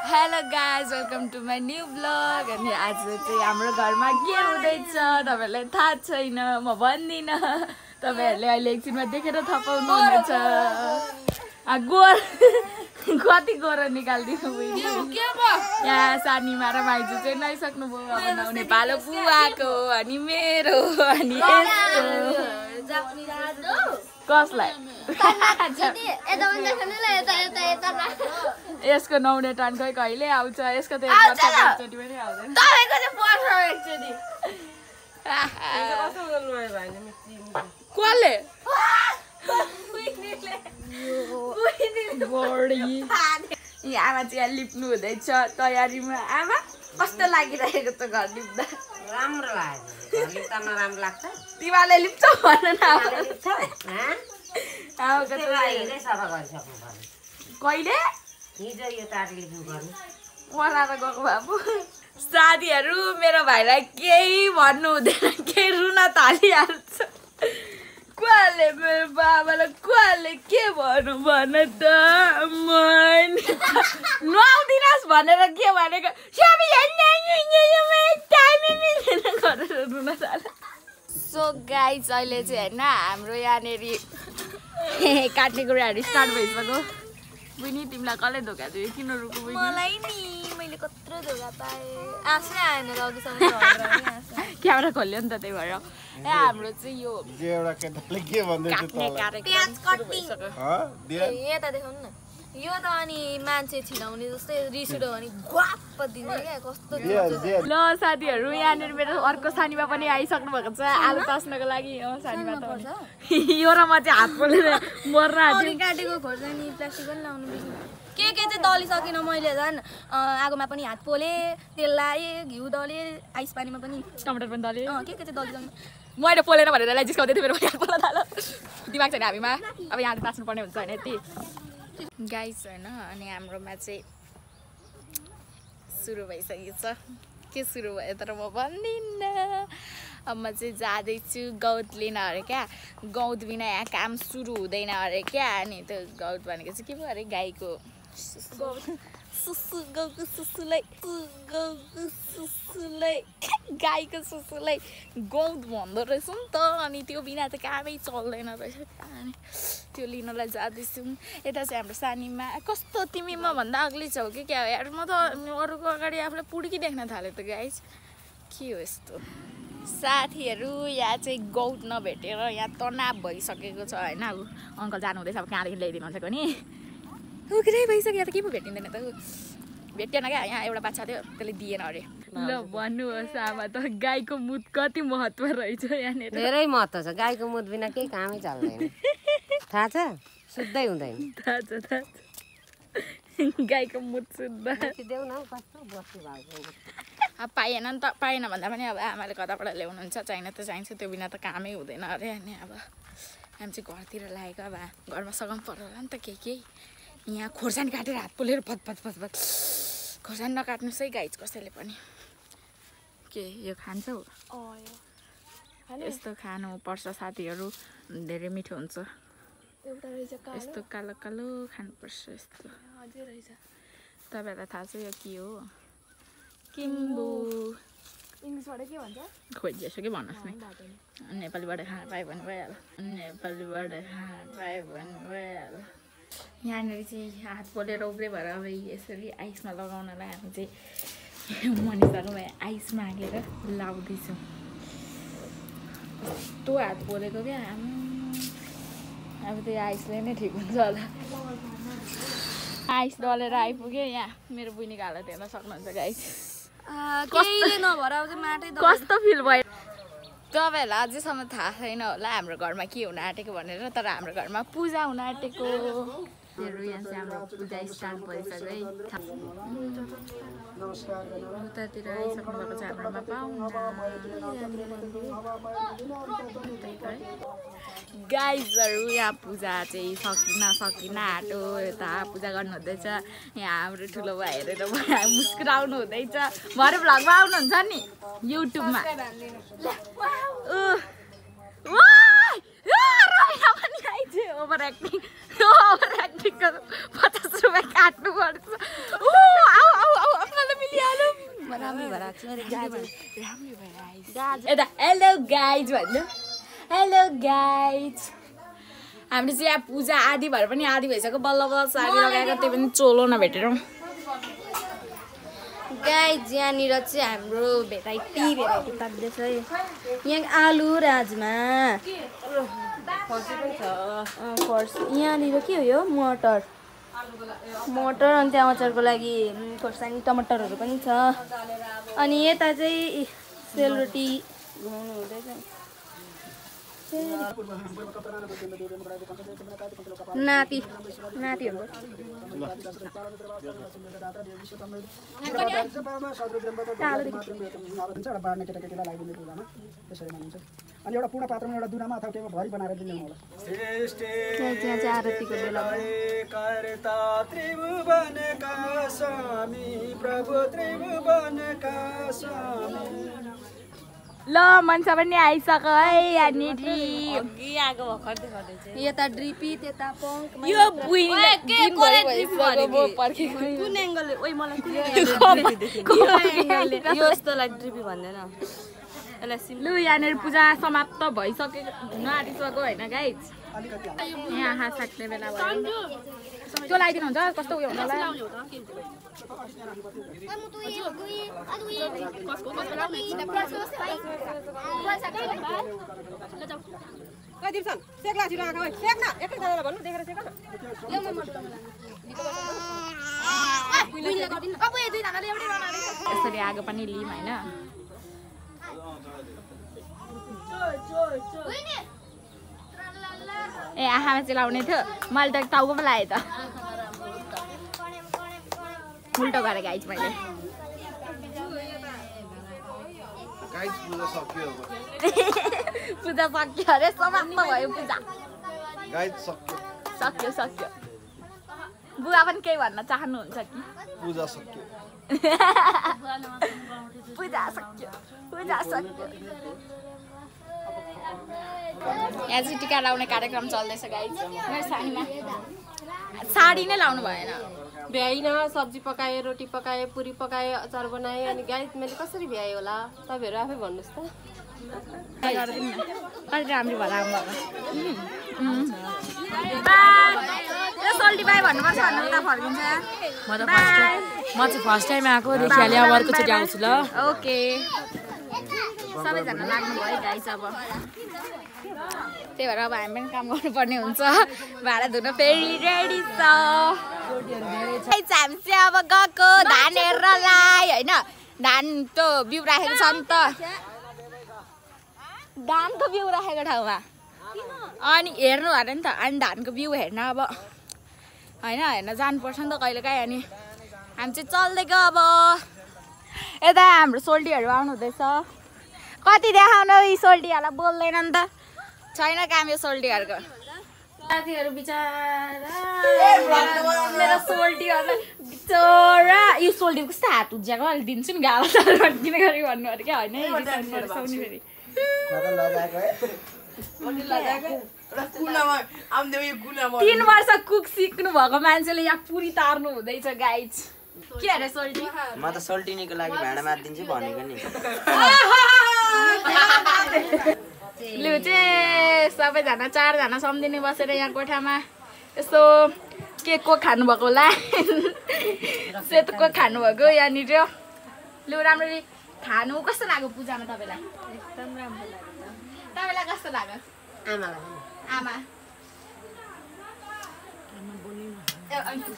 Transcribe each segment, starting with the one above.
Hello guys welcome to my new blog. अनि आज चाहिँ हाम्रो घरमा के हुँदैछ तपाईँहरूलाई थाहा छैन, म भन्दिनँ। तपाईँहरूले अहिले एकछिनमा देखेर थाहा पाउनुहुनेछ। गोर कति गोर निकालिदिनु यहाँ सानीमा र माइजू चाहिँ नुहाइसक्नुभयो। अब नुहाउने पालो बुवाको अनि मेरो अनि कसलाई यसको नुहाउने टर्न खै कहिले आउँछ। यसको त एकचोटि पनि आउँदैन। कसले आमा चाहिँ लिप्नु हुँदैछ तयारीमा। आमा कस्तो लागिरहेको छ घर लिप्दा? राम्रो लाग्यो। लिप्दा नराम्रो लाग्छ? तिमीले लिप्छौ भन न। कहिले हिजो यो तारी लिप्नु पर्ने मराएर गएको बाबु। साथीहरू मेरो भाइलाई केही भन्नु हुँदैन, केही रुन थालिहाल्छ। कसले मेरो बाबालाई कसले के भन्नु भन त? नुहाउँदिनस् भनेर के भनेको गरेर रुन थाल्छ। सो गाइज अहिले चाहिँ होइन हाम्रो यहाँनिर काट्ने कुराहरू स्टार्ट भइसक्यो। बहिनी तिमीलाई कसले धोका दियो? किन रुको बहिनी? मलाई नि मैले कत्रो धोका पाएँ। आँसै आएन अघिसम्म। क्यामेरा खोल्यो नि त त्यही भएर। ए हाम्रो चाहिँ यो एउटा केटाले के भन्दैछ काट्ने प्याज कटिङ तँलाई? यता देखाउनु न। यो त अनि मान्छे छिनाउने जस्तै रिस उठ्यो भने ग्वाप दिन्छ क्या। कस्तो ल साथीहरू यहाँनिर मेरो अर्को सानीमा पनि आइसक्नु भएको छ आलु तास्नको लागि। सानीमा त यो र म चाहिँ हात पोलेर मर्न आँट्यो। काटेको खोर्सानी प्लास्टिक पनि लाउनु बेसी के चाहिँ दलिसकिनँ मैले। झन् आगोमा पनि हात पोले, तेल लाएँ, घिउ दलेँ, आइस पानीमा पनि टमाटर पनि दल्यो। के चाहिँ दलिसक्नु मैले पोलेन भनेर यसलाई जिस्काउँदै थियो। मेरो हात पोल्न थाल्यो। दिमाग छैन हामीमा। अब यहाँ तास्नुपर्ने हुन्छ होइन यति गाइस होइन। अनि हाम्रोमा चाहिँ सुरु भइसकेको छ। के सुरु भयो तर म भन्दिनँ। अब म चाहिँ जाँदैछु गौत लिन अरे क्या। गौत बिना यहाँ काम सुरु हुँदैन अरे क्या। अनि त्यो गौत भनेको चाहिँ के भयो अरे? गाईको सुसु, गाउको सुसुलाई गाईको सुसुलाई गौत भन्दो रहेछ नि त। अनि त्यो बिना त कामै चल्दैन रहेछ। अनि त्यो लिनलाई जाँदैछु। यता चाहिँ हाम्रो सानीमा कस्तो तिमी म भन्दा अग्ली छौ कि क्या यार? म त अरूको अगाडि आफूलाई पुड्की देख्न थालेँ त गाइस। के हो यस्तो? साथीहरू यहाँ चाहिँ गौत नभेटेर यहाँ तनाव भइसकेको छ होइन। अब अङ्कल जानु हुँदैछ। अब कहाँदेखि ल्याइदिनु हुन्छ नि? उक्रै भइसक्यो त के पो भेटिँदैन त? भेटेन क्या। यहाँ एउटा बाछा थियो त्यसले दिएन अरे। ल भन्नुहोस् आमा त गाईको मुत कति महत्त्व रहेछ यहाँनिर? धेरै महत्त्व छ। गाईको मुत बिना केही कामै चल्दैन। थाहा छ? शुद्धै हुँदैन। थाहा छ थाहा छ। गाईको मुत शुद्ध देऊ न कस्तो बस्ती भएको। अब पाएन नि त। पाएन भन्दा पनि अब आमाले कताबाट ल्याउनुहुन्छ। चाहिन त चाहिन्छ, त्यो बिना त कामै हुँदैन अरे। अनि अब हामी चाहिँ घरतिर लागेको। अब घरमा सघाउनु पर्ला नि त केही। यहाँ खोर्सानी काटेर हात पोलेर फत खोर्सानी नकाट्नुहोस् है गाइज कसैले पनि। के यो खान्छौ? यस्तो खानु पर्छ साथीहरू, धेरै मिठो हुन्छ। यस्तो कालो कालो खानुपर्छ। यस्तो तपाईँहरूलाई थाहा छ यो के हो? किम्बु। इङ्ग्लिसबाट के भन्छ? खोजिएछ कि भन्नुहोस् न। नेपालीबाट खाना पायो भने भइहाल्यो। नेपालीबाट खाना पायो भने भइहाल्यो। यहाँनिर चाहिँ हात पोलेर उब्रे भएर अब यसरी आइसमा लगाउनलाई हामी चाहिँ मनिषहरू आइस मागेर लाउँदैछौँ। कस्तो हात पोलेको क्या। अब त्यो आइसले नै ठिक हुन्छ होला। आइस डलेर आइपुग्यो यहाँ। मेरो बहिनीको हालत हेर्न सक्नुहुन्छ गाइस। केहीले नभएर अब चाहिँ माटै कस्तो फिल भयो? तपाईँहरूलाई अझैसम्म थाहा छैन होला हाम्रो घरमा के हुन आँटेको भनेर। तर हाम्रो घरमा पूजा हुन आँटेको। यहाँ चाहिँ हाम्रो पूजा स्टार्ट भइसक्यो है। उतातिर आइसक्नु भएको छ हाम्रोमा पाहुना। गाइजहरू यहाँ पूजा चाहिँ सकिन आँटो। यता पूजा गर्नु हुँदैछ। यहाँ हाम्रो ठुलो भाइ हेरेर मुस्कुराउनु हुँदैछ। भरे भ्लगमा आउनुहुन्छ नि युट्युबमा। ओभर एक्टिङ 50 रुपियाँ काट्नु पर्छ। यता हेलो गाइज भन्नु हेलो गाइज हामीले चाहिँ यहाँ पूजा आधी भएर पनि आधी भइसक्यो बल्ल बल्ल साडी लगाएर त्यो पनि चोलो नभेटेर गाइज यहाँनिर चाहिँ हाम्रो भेराइटी पाक्दैछ यहाँ आलु राजमा यहाँनिर के हो यो मटर अनि त्यहाँ अचारको लागि खोर्सानी टमाटरहरू पनि छ अनि यता चाहिँ सेलरोटी घुमाउनु हुँदैछ नाति नातिहरू अनि एउटा पूर्ण पात्रमा एउटा दुनामा अथवा टेबल भरि बनाएर दिनु होला त्यहाँ चाहिँ आरतीको बेला कर्ता त्रिभुवनका स्वामी प्रभु त्रिभुवनका स्वामी ल मान्छे पनि आइसक्यो है यहाँनिर यता ड्रिपी त्यता पङ्क यो कुन एङ्गलले ओइ मलाई यो यस्तोलाई ड्रिपी भन्दैन लु यहाँनिर पूजा समाप्त भइसक्यो हुन आँटिसक्यो होइन गाइज यहाँ आँखा साट्ने बेला भयो त्यो लगाइदिनुहुन्छ कस्तो उयो हुन्छ होला यसरी आगो पनि लियौँ होइन ए आँखामा चाहिँ लाउने थियो मैले त टाउकोमा लगाएँ त उल्टो गरेँ गाइज मैले पूजा सक्यो अरे समाप्त भयो पूजा सक्यो सक्यो बुवा पनि केही भन्न चाहनुहुन्छ कि पूजा सक्यो पूजा सक्यो पूजा सक्यो यहाँ चाहिँ टिका लाउने कार्यक्रम चल्दैछ गाइज मेरो साडीमा साडी नै लाउनु भएन भ्याइन सब्जी पकाएँ रोटी पकाएँ पुरी पकाएँ अचार बनाएँ अनि गाइस मैले कसरी भ्याएँ होला तपाईँहरू आफै भन्नुहोस् त कति राम्रो भएर सोल्टी बाई भन्नुपर्छ भन्नु उता फर्किन्छ म चाहिँ फर्स्ट टाइम आएको देखिहालेँ अब अर्कोचोटि आउँछु ल ओके सबैजना लाग्नु भयो गाइस अब त्यही भएर अब हामी पनि काम गर्नुपर्ने हुन्छ भाँडा धुन फेरि रेडी छ हामी चाहिँ अब गएको धान हेर्नलाई होइन धान त्यो बिउ राखेको छ नि त धानको बिउ राखेको ठाउँमा अनि हेर्नु अरे नि त अनि धानको बिउ हेर्न अब होइन हेर्न जानुपर्छ नि त कहिलेकाहीँ अनि हामी चाहिँ चल्दै गयो अब यता हाम्रो सोल्टीहरू आउनु हुँदैछ कति देखाउनु यी सोल्टीहरूलाई बोल्दैन नि त छैन काम यो सोल्टीहरूको साथीहरू बिचरा मेरो सोल्टीहरूलाई बिचरा यो सोल्टीको कस्तो हात उज्याएको अहिले दिन्छु नि गाला किन गरी भन्नु अरे क्या होइन 3 वर्ष कुक सिक्नु भएको मान्छेले यहाँ पुरी तार्नु हुँदैछ गाइज के अरे सोल्टी म त सोल्टिनीको लागि भाँडा मारिदिन्छु भनेको नि लु चाहिँ सबैजना 4 जना सम्झिने बसेर यहाँ कोठामा यस्तो के को खानुभएको होला सेतको खानुभएको यहाँनिर लु राम्ररी खानु कस्तो लाग्यो पूजामा तपाईँलाई एकदम राम्रो लाग्यो तपाईँलाई कस्तो लाग्यो आमा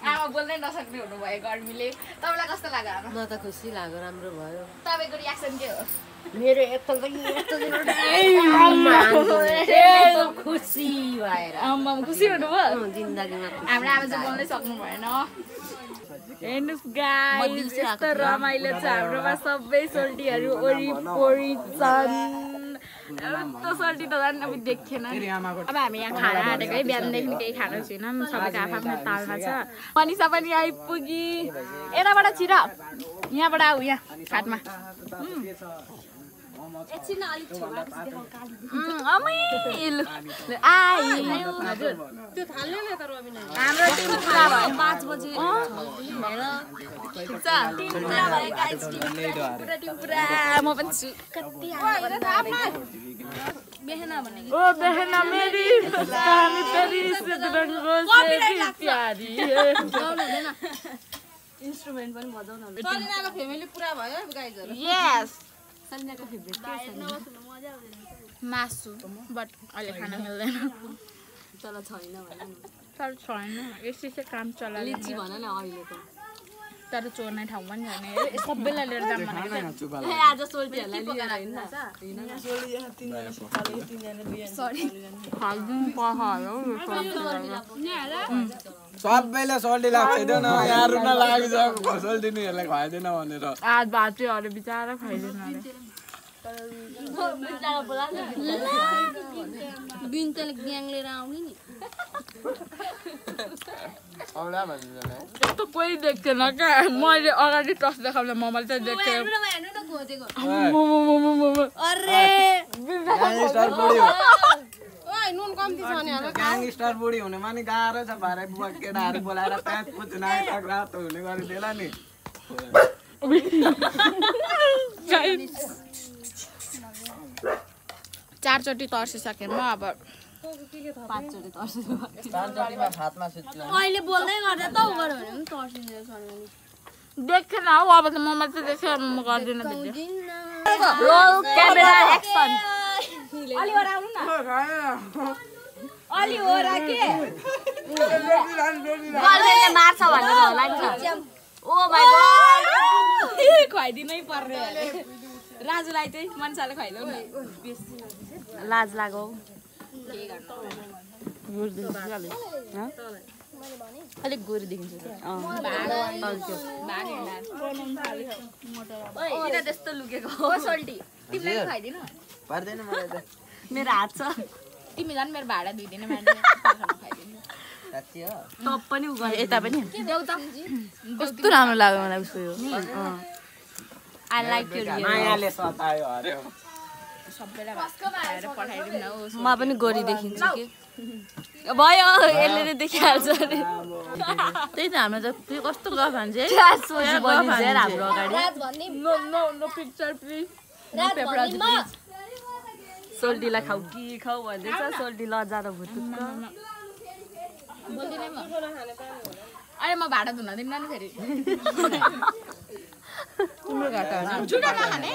आमा बोल्नै नसक्ने हुनुभयो गर्मीले तपाईँलाई कस्तो लाग्यो आमा म त खुसी लाग्यो राम्रो भयो तपाईँको रियाक्सन के हो मेरो यस्तो खुसी भएर आमा खुसी हुनुभयो जिन्दगीमा हाम्रो आमा चाहिँ बोल्नै सक्नु भएन हेर्नुहोस् गाइस यस्तो रमाइलो छ हाम्रोमा सबै सोल्टीहरू वरिपरि छन् यस्तो सोल्टी त झन् अब देखेन अब हामी यहाँ खाना आँटेको है बिहानदेखि केही खानु छैनौँ सबैको आफ्नो तालमा छ मनिषा पनि आइपुगी यताबाट छिर यहाँबाट आऊ यहाँ घाटमा एकछिन अलिक छेउमा देखाउ काली अमिल आई त्यो थाल्ने न त रबिना हाम्रो टिम पुरा भयो 5 बजे ठिक छ टिम पुरा भयो गाइस टिम पुरा म पनि छु कति बेहना भन्ने ओ बहना मेरी कहानी तेरी इस रंगों से प्यारी है गाउनु हुँदैन इन्स्ट्रुमेन्ट पनि बजाउन हुँदैन सलिनाको फ्यामिली पुरा भयो गाइजहरु यस सलिनाको फेभरेट के छ मासु बट अहिले खान मिल्दैन तर छैन भन न तर छैन यसै काम चला लिची भन न अहिले त तर चोर्ने ठाउँ पनि छैन सबैलाई लिएर जाम भनेको ए आज सोल्टीहरुलाई लिएर हैन सबैले सोल्टी लाग्दैन यहाँ रुन लागिसक्यो सोल्टिनीहरूलाई खुवाइदिन भनेर आज भात चाहिँ अरे बिचारा खाइदिन अरे बिन्तेले ग्याङ लिएर आउने नि औला भन्छ यस्तो कोही देख्दैन क्या मैले अगाडि टस देखाउँदा मोबाइल चाहिँ देख्थेँ हेर्नु न खोजेको अरे ग्याङस्टर बुढी ओइ नुन कम्ती छ नि होला ग्याङस्टर बुढी हुने मानि गाह्रो छ भारे बुवा केटाहरू बोलाएर प्याच पुच नाटक रातो हुने गरिदिएला नि 4 चोटि तर्सिसकेँ म अब 5 चोटि तर्सिनु चारचोटिमा फातमा सुत्यो अहिले बोल्दै गर्दा त उ गर्यो भने पनि तर्सिन्छ सर देखेन हौ अब त म मात्रै देखेँ म गर्दिनँ भिडियो रोल क्यामेरा एक्सन अलि ओरा आउनु न अलि ओरा के गर्दैले मार्छ भनेर होला नि त ओ माय गॉड खुवाइदिनै पर्ने राजुलाई चाहिँ मन्साले खुवाइदेऊ न लाज लागौ अलिक गोरी देखिन्छ किन त्यस्तो लुकेको हो सोल्टी तिमीलाई खुवाइदिनु पर्दैन मलाई त मेरो हात छ तिमी झन् मेरो भाडा दिँदैन मान्छे साँच्ची हो टप पनि उ गरे यता पनि देऊ त कस्तो राम्रो लाग्यो मलाई उसको यो आई लाइक योर मायाले सतायो अरे सबैलाई भाएर पठाइदिउँ न म पनि गोरी देखिन्छु कि भयो यसले नै देखिहाल्छ अरे त्यही त हाम्रो त त्यो कस्तो गफ हान्छ है सोची बनिन्छ यार हाम्रो अगाडि राज भन्ने नो पिक्चर प्लिज राज भन्ने म सोल्टीलाई खाऊ कि खाऊ भन्दैछ सोल्टी लजा र भुतुक्क बोल्दिनँ म अरे म भाडा धुन दिन्न नि फेरि तिम्रो घाटा होइन जुठा नखाने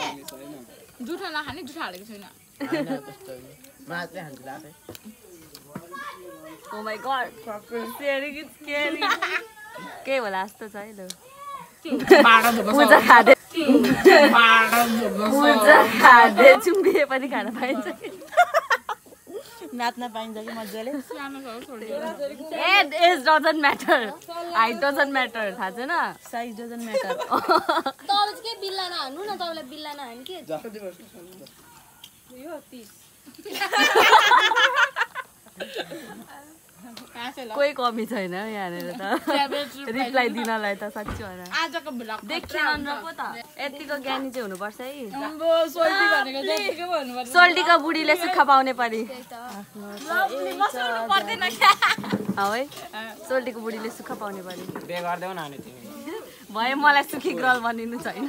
जुठा नखाने जुठा हालेको छैन मात्रै हान्छु लाफे ओ माय गॉड के होला जस्तो छ है ल पूजा खाँदै पूजा खाँदै चुम्बिए पनि खान पाइन्छ नाच्न पाइन्छ कि मजाले age doesn't matter height doesn't matter थाहा छैन साइज डजन्ट म्याटर तपाईँ के बिल्ला नहान्नु न तपाईँलाई बिल्ला नहान् के कोही कमी छैन यहाँनिर त रिप्लाई दिनलाई त साँच्ची भन आजको भ्लग देखिएन र पो त यतिको ज्ञानी चाहिँ हुनुपर्छ है सोल्टी भनेको जतिकै भन्नुपर्छ सोल्टीको बुढीले सुक्खा पाउने परि पर्दैन क्या है सोल्टीको बुढीले सुक्खा पाउने परि बे गर्दैौ न अनि तिमी भयो मलाई सुखी ग्रल बनिनु छैन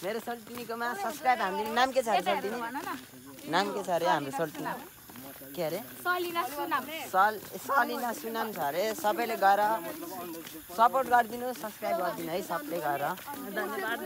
मेरो सोल्टिनीकोमा सब्सक्राइब हान्दिनु नाम के छ अरे सोल्टिनी नाम के छ अरे हाम्रो सोल्टिनी के अरे सलिना सुनाम छ अरे सबैले गएर सपोर्ट गरिदिनु सब्सक्राइब गरिदिनु है सबले गएर धन्यवाद